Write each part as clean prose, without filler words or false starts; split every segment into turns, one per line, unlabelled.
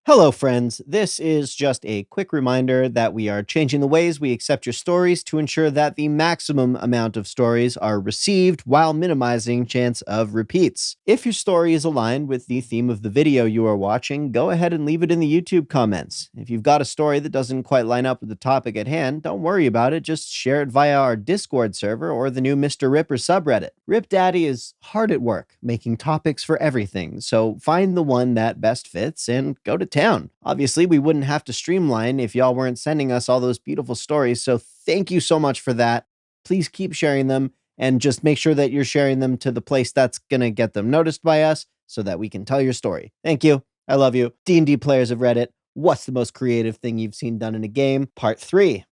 Hello, friends. This is just a quick reminder that we are changing the ways we accept your stories to ensure that the maximum amount of stories are received while minimizing chance of repeats. If your story is aligned with the theme of the video you are watching, go ahead and leave it in the YouTube comments. If you've got a story that doesn't quite line up with the topic at hand, don't worry about it. Just share it via our Discord server or the new Mr. Ripper subreddit. Rip Daddy is hard at work making topics for everything, so find the one that best fits and go to town. Obviously, we wouldn't have to streamline if y'all weren't sending us all those beautiful stories, so thank you so much for that. Please keep sharing them, and just make sure that you're sharing them to the place that's gonna get them noticed by us so that we can tell your story. Thank you. I love you. D&D players of Reddit, what's the most creative thing you've seen done in a game? Part 3.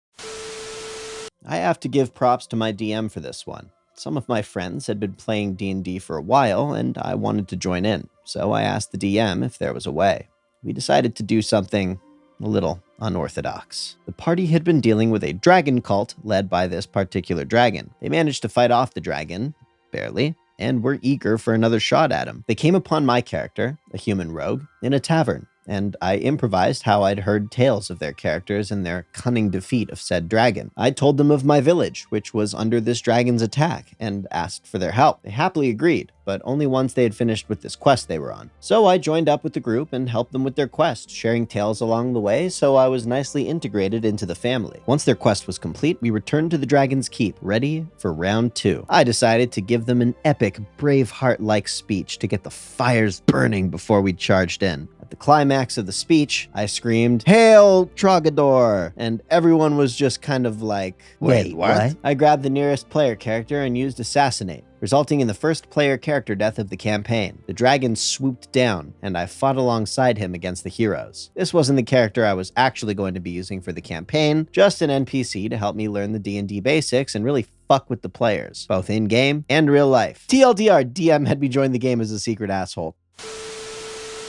I have to give props to my DM for this one. Some of my friends had been playing D&D for a while, and I wanted to join in, so I asked the DM if there was a way. We decided to do something a little unorthodox. The party had been dealing with a dragon cult led by this particular dragon. They managed to fight off the dragon, barely, and were eager for another shot at him. They came upon my character, a human rogue, in a tavern, and I improvised how I'd heard tales of their characters and their cunning defeat of said dragon. I told them of my village, which was under this dragon's attack, and asked for their help. They happily agreed, but only once they had finished with this quest they were on. So I joined up with the group and helped them with their quest, sharing tales along the way, so I was nicely integrated into the family. Once their quest was complete, we returned to the Dragon's Keep, ready for round 2. I decided to give them an epic, Braveheart-like speech to get the fires burning before we charged in. At the climax of the speech, I screamed, "Hail, Trogador!" And everyone was just kind of like, wait, what? I grabbed the nearest player character and used Assassinate, resulting in the first player character death of the campaign. The dragon swooped down, and I fought alongside him against the heroes. This wasn't the character I was actually going to be using for the campaign, just an NPC to help me learn the D&D basics and really fuck with the players, both in-game and real life. TLDR, DM had me join the game as a secret asshole.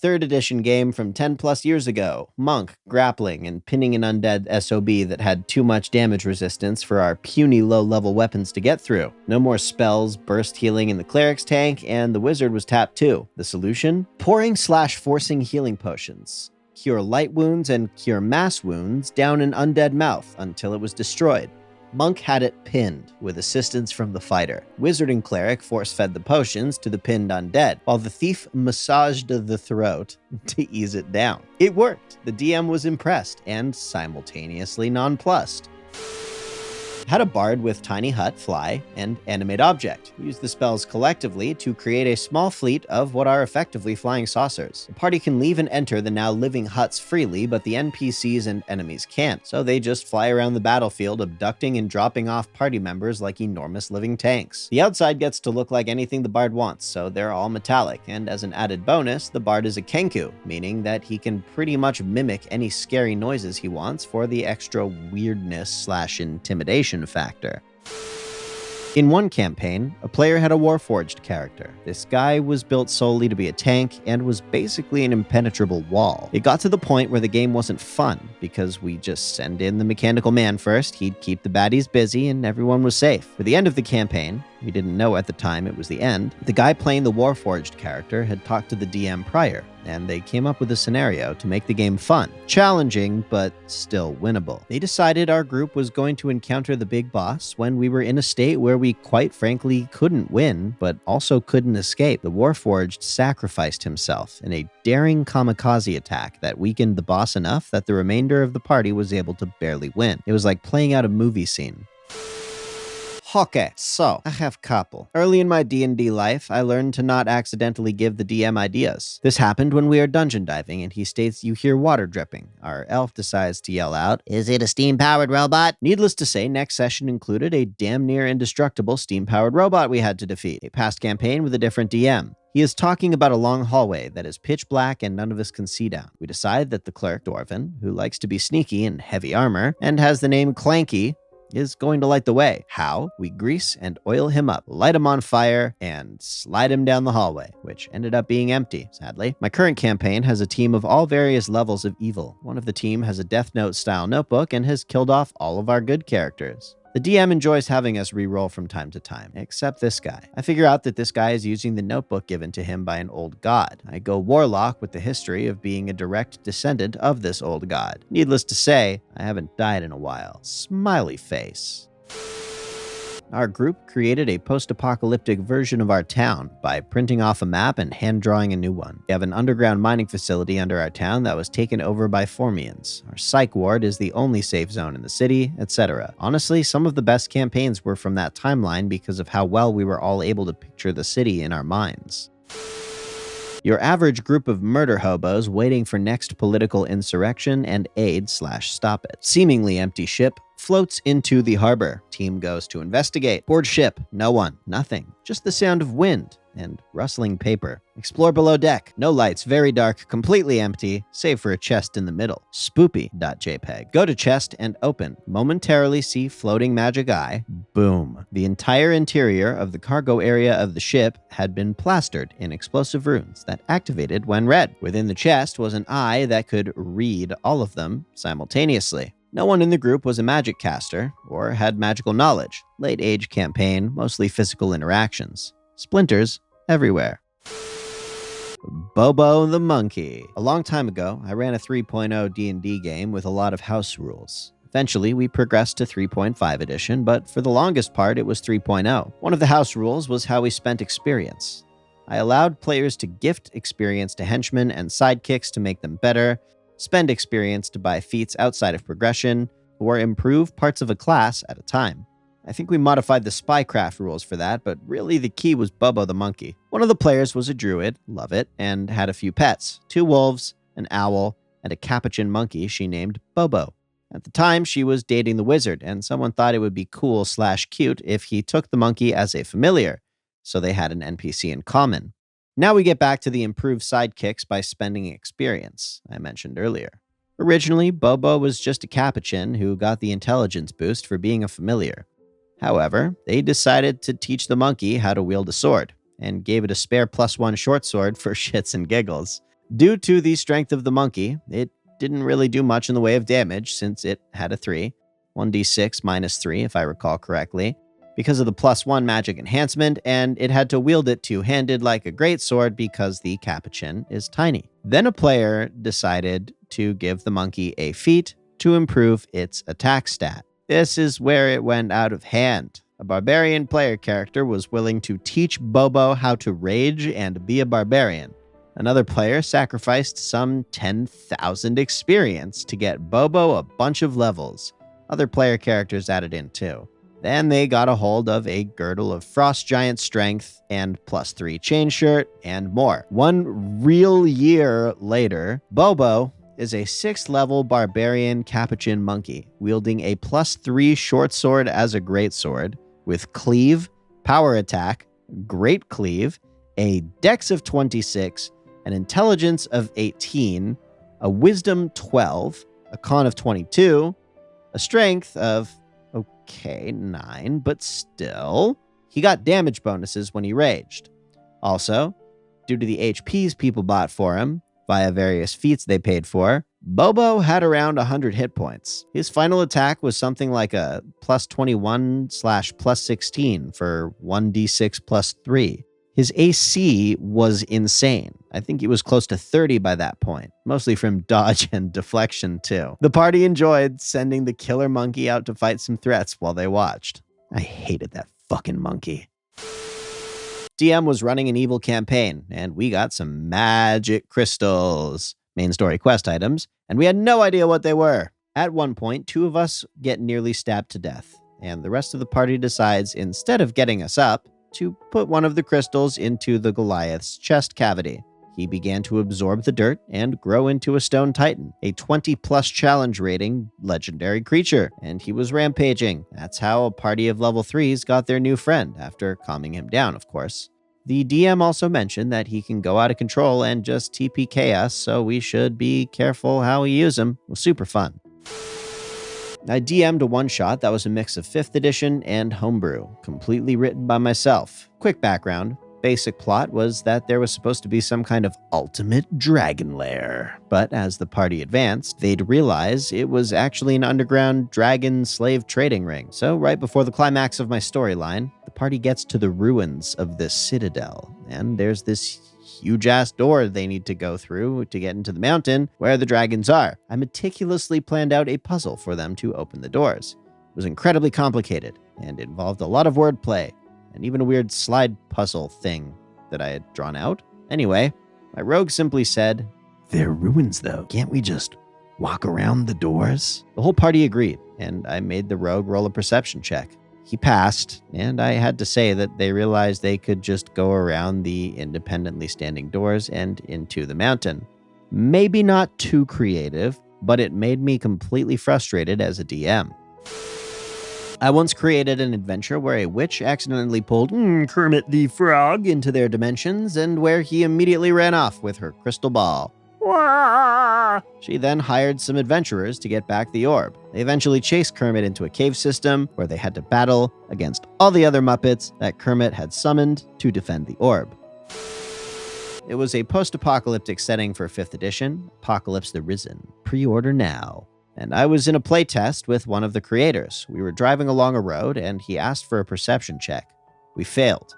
3rd edition game from 10 plus years ago. Monk, grappling, and pinning an undead SOB that had too much damage resistance for our puny low-level weapons to get through. No more spells, burst healing in the cleric's tank, and the wizard was tapped too. The solution? Pouring/forcing healing potions. Cure light wounds and cure mass wounds down an undead mouth until it was destroyed. Monk had it pinned, with assistance from the fighter. Wizard and cleric force-fed the potions to the pinned undead, while the thief massaged the throat to ease it down. It worked. The DM was impressed and simultaneously nonplussed. Had a bard with tiny hut, fly, and animate object. We used the spells collectively to create a small fleet of what are effectively flying saucers. The party can leave and enter the now living huts freely, but the NPCs and enemies can't, so they just fly around the battlefield, abducting and dropping off party members like enormous living tanks. The outside gets to look like anything the bard wants, so they're all metallic, and as an added bonus, the bard is a kenku, meaning that he can pretty much mimic any scary noises he wants for the extra weirdness/intimidation factor. In one campaign, a player had a warforged character. This guy was built solely to be a tank and was basically an impenetrable wall. It got to the point where the game wasn't fun because we just send in the mechanical man first, he'd keep the baddies busy, and everyone was safe. For the end of the campaign, we didn't know at the time it was the end, the guy playing the warforged character had talked to the DM prior, and they came up with a scenario to make the game fun. Challenging, but still winnable. They decided our group was going to encounter the big boss when we were in a state where we quite frankly couldn't win, but also couldn't escape. The warforged sacrificed himself in a daring kamikaze attack that weakened the boss enough that the remainder of the party was able to barely win. It was like playing out a movie scene. Okay, so I have couple. Early in my D&D life, I learned to not accidentally give the DM ideas. This happened when we are dungeon diving and he states you hear water dripping. Our elf decides to yell out, "Is it a steam-powered robot?" Needless to say, next session included a damn near indestructible steam-powered robot we had to defeat. A past campaign with a different DM. He is talking about a long hallway that is pitch black and none of us can see down. We decide that the clerk, Dwarven, who likes to be sneaky in heavy armor and has the name Clanky, is going to light the way. How? We grease and oil him up, light him on fire, and slide him down the hallway, which ended up being empty, sadly. My current campaign has a team of all various levels of evil. One of the team has a Death Note-style notebook and has killed off all of our good characters. The DM enjoys having us reroll from time to time, except this guy. I figure out that this guy is using the notebook given to him by an old god. I go warlock with the history of being a direct descendant of this old god. Needless to say, I haven't died in a while. Smiley face. Our group created a post-apocalyptic version of our town by printing off a map and hand-drawing a new one. We have an underground mining facility under our town that was taken over by Formians. Our psych ward is the only safe zone in the city, etc. Honestly, some of the best campaigns were from that timeline because of how well we were all able to picture the city in our minds. Your average group of murder hobos waiting for next political insurrection and aid/stop it. Seemingly empty ship floats into the harbor. Team goes to investigate. Board ship. No one. Nothing. Just the sound of wind and rustling paper. Explore below deck. No lights. Very dark. Completely empty, save for a chest in the middle. Spoopy.jpg. Go to chest and open. Momentarily see floating magic eye. Boom. The entire interior of the cargo area of the ship had been plastered in explosive runes that activated when read. Within the chest was an eye that could read all of them simultaneously. No one in the group was a magic caster or had magical knowledge. Late age campaign, mostly physical interactions. Splinters everywhere. Bobo the Monkey. A long time ago, I ran a 3.0 D&D game with a lot of house rules. Eventually, we progressed to 3.5 edition, but for the longest part, it was 3.0. One of the house rules was how we spent experience. I allowed players to gift experience to henchmen and sidekicks to make them better, spend experience to buy feats outside of progression, or improve parts of a class at a time. I think we modified the spycraft rules for that, but really the key was Bobo the Monkey. One of the players was a druid, love it, and had a few pets, 2 wolves, an owl, and a capuchin monkey she named Bobo. At the time, she was dating the wizard, and someone thought it would be cool/cute if he took the monkey as a familiar, so they had an NPC in common. Now we get back to the improved sidekicks by spending experience I mentioned earlier. Originally, Bobo was just a capuchin who got the intelligence boost for being a familiar. However, they decided to teach the monkey how to wield a sword, and gave it a spare +1 short sword for shits and giggles. Due to the strength of the monkey, it didn't really do much in the way of damage since it had a 3, 1d6 -3 if I recall correctly, because of the +1 magic enhancement, and it had to wield it two-handed like a greatsword because the capuchin is tiny. Then a player decided to give the monkey a feat to improve its attack stat. This is where it went out of hand. A barbarian player character was willing to teach Bobo how to rage and be a barbarian. Another player sacrificed some 10,000 experience to get Bobo a bunch of levels. Other player characters added in too. Then they got a hold of a girdle of frost giant strength and +3 chain shirt and more. 1 real year later, Bobo is a 6th level barbarian capuchin monkey, wielding a +3 short sword as a greatsword, with cleave, power attack, great cleave, a dex of 26, an intelligence of 18, a wisdom 12, a con of 22, a strength of, 9, but still, he got damage bonuses when he raged. Also, due to the HPs people bought for him, via various feats they paid for, Bobo had around 100 hit points. His final attack was something like a +21/+16 for 1d6 +3. His AC was insane. I think he was close to 30 by that point, mostly from dodge and deflection too. The party enjoyed sending the killer monkey out to fight some threats while they watched. I hated that fucking monkey. DM was running an evil campaign, and we got some magic crystals, main story quest items, and we had no idea what they were. At one point, 2 of us get nearly stabbed to death, and the rest of the party decides, instead of getting us up, to put one of the crystals into the Goliath's chest cavity. He began to absorb the dirt and grow into a stone titan, a 20+ challenge rating legendary creature, and he was rampaging. That's how a party of level 3s got their new friend, after calming him down, of course. The DM also mentioned that he can go out of control and just TPK us, so we should be careful how we use him. It was super fun. I DM'd a one-shot that was a mix of 5th edition and homebrew, completely written by myself. Quick background. basic plot was that there was supposed to be some kind of ultimate dragon lair. But as the party advanced, they'd realize it was actually an underground dragon slave trading ring. So right before the climax of my storyline, the party gets to the ruins of this citadel, and there's this huge-ass door they need to go through to get into the mountain where the dragons are. I meticulously planned out a puzzle for them to open the doors. It was incredibly complicated and involved a lot of wordplay and even a weird slide puzzle thing that I had drawn out. Anyway, my rogue simply said, "They're ruins though. Can't we just walk around the doors?" The whole party agreed, and I made the rogue roll a perception check. He passed, and I had to say that they realized they could just go around the independently standing doors and into the mountain. Maybe not too creative, but it made me completely frustrated as a DM. I once created an adventure where a witch accidentally pulled Kermit the Frog into their dimensions and where he immediately ran off with her crystal ball. She then hired some adventurers to get back the orb. They eventually chased Kermit into a cave system where they had to battle against all the other Muppets that Kermit had summoned to defend the orb. It was a post-apocalyptic setting for 5th edition, Apocalypse the Risen. Pre-order now. And I was in a playtest with one of the creators. We were driving along a road, and he asked for a perception check. We failed,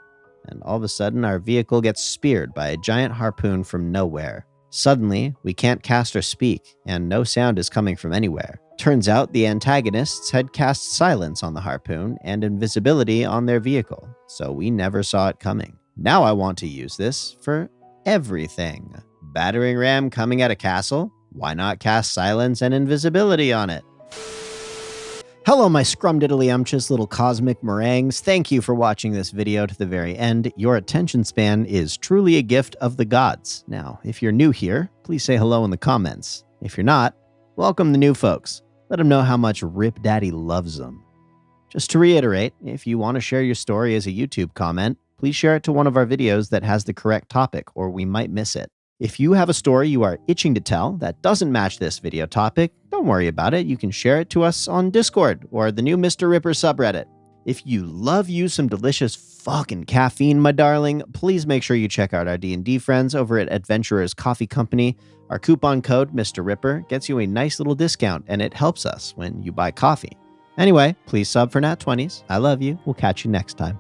and all of a sudden our vehicle gets speared by a giant harpoon from nowhere. Suddenly, we can't cast or speak, and no sound is coming from anywhere. Turns out the antagonists had cast silence on the harpoon and invisibility on their vehicle, so we never saw it coming. Now I want to use this for everything. Battering ram coming at a castle? Why not cast silence and invisibility on it? Hello, my scrumdiddlyumptious little cosmic meringues. Thank you for watching this video to the very end. Your attention span is truly a gift of the gods. Now, if you're new here, please say hello in the comments. If you're not, welcome the new folks. Let them know how much Rip Daddy loves them. Just to reiterate, if you want to share your story as a YouTube comment, please share it to one of our videos that has the correct topic, or we might miss it. If you have a story you are itching to tell that doesn't match this video topic, don't worry about it. You can share it to us on Discord or the new Mr. Ripper subreddit. If you love you some delicious fucking caffeine, my darling, please make sure you check out our D&D friends over at Adventurers Coffee Company. Our coupon code, Mr. Ripper, gets you a nice little discount, and it helps us when you buy coffee. Anyway, please sub for Nat 20s. I love you. We'll catch you next time.